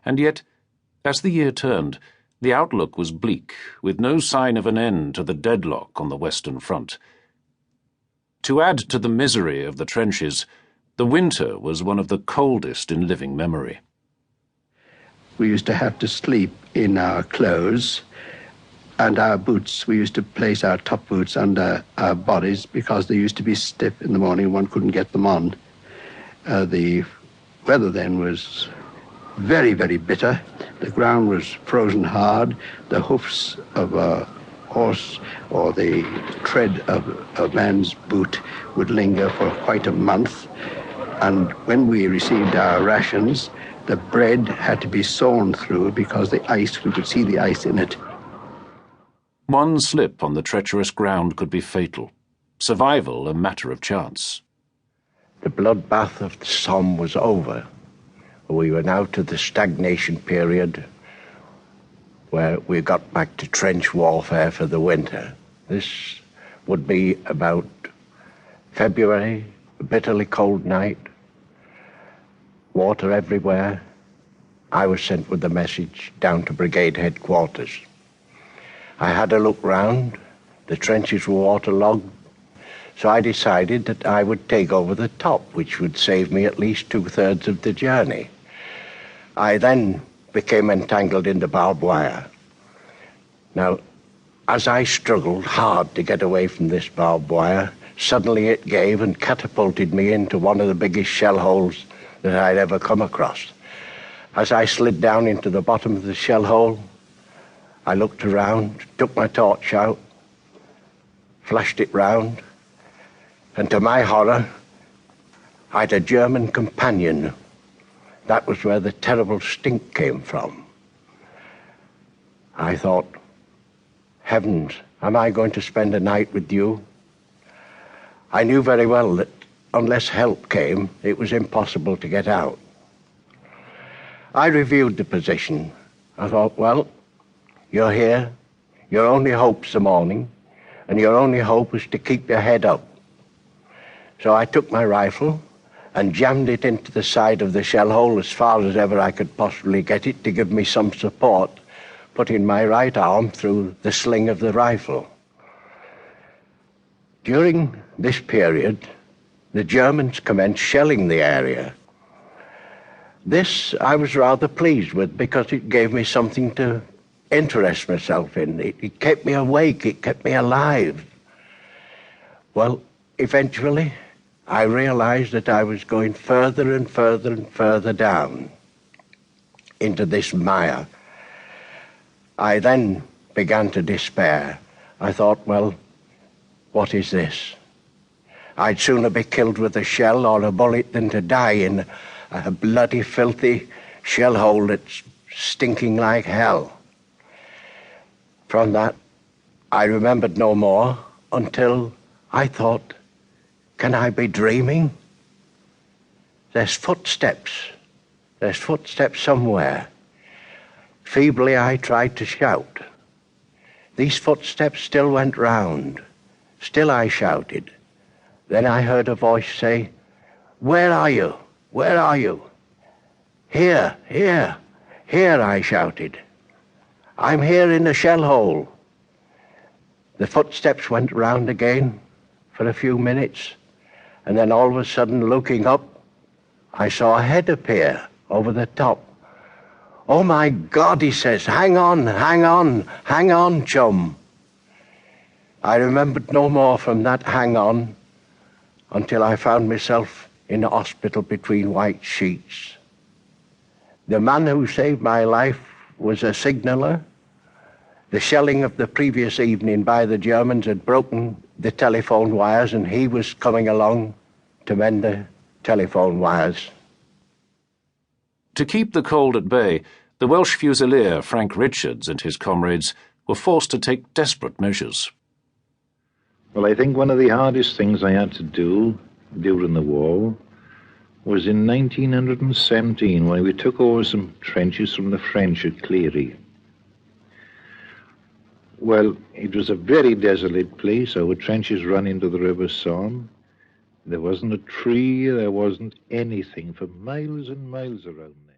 And yet, as the year turned, the outlook was bleak, with no sign of an end to the deadlock on the Western Front. To add to the misery of the trenches, the winter was one of the coldest in living memory. We used to have to sleep in our clothes, and our boots, we used to place our top boots under our bodies because they used to be stiff in the morning. One couldn't get them on. The weather then was very, very bitter. The ground was frozen hard. The hoofs of a horse or the tread of a man's boot would linger for quite a month. And when we received our rations, the bread had to be sawn through because the ice, we could see the ice in it. One slip on the treacherous ground could be fatal. Survival a matter of chance. The bloodbath of the Somme was over. We were now to the stagnation period where we got back to trench warfare for the winter. This would be about February, a bitterly cold night, water everywhere. I was sent with a message down to brigade headquarters. I had a look round. The trenches were waterlogged, so I decided that I would take over the top, which would save me at least 2/3 of the journey. I then became entangled in the barbed wire. Now, as I struggled hard to get away from this barbed wire, suddenly it gave and catapulted me into one of the biggest shell holes that I'd ever come across. As I slid down into the bottom of the shell hole, I looked around, took my torch out, flashed it round, and to my horror, I had a German companion. That was where the terrible stink came from. I thought, heavens, am I going to spend a night with you? I knew very well that unless help came, it was impossible to get out. I reviewed the position. I thought, well, you're here, your only hope's the morning, and your only hope is to keep your head up. So I took my rifle and jammed it into the side of the shell hole as far as ever I could possibly get it to give me some support, putting my right arm through the sling of the rifle. During this period, the Germans commenced shelling the area. This I was rather pleased with because it gave me something to interest myself in. It kept me awake, it kept me alive. Well, eventually, I realized that I was going further and further and further down into this mire. I then began to despair. I thought, well, what is this? I'd sooner be killed with a shell or a bullet than to die in a bloody, filthy shell hole that's stinking like hell. From that, I remembered no more until I thought, can I be dreaming? There's footsteps. There's footsteps somewhere. Feebly I tried to shout. These footsteps still went round. Still I shouted. Then I heard a voice say, "Where are you? Where are you?" "Here, here, here," I shouted. "I'm here in the shell hole." The footsteps went round again for a few minutes, and then all of a sudden, looking up, I saw a head appear over the top. "Oh my God," he says, hang on, hang on, chum." I remembered no more from that hang on until I found myself in a hospital between white sheets. The man who saved my life was a signaller. The shelling of the previous evening by the Germans had broken the telephone wires, and he was coming along to mend the telephone wires. To keep the cold at bay, the Welsh Fusilier Frank Richards and his comrades were forced to take desperate measures. Well, I think one of the hardest things I had to do during the war was in 1917 when we took over some trenches from the French at Cleary. Well, it was a very desolate place. Our trenches run into the River Somme. There wasn't a tree, there wasn't anything for miles and miles around there.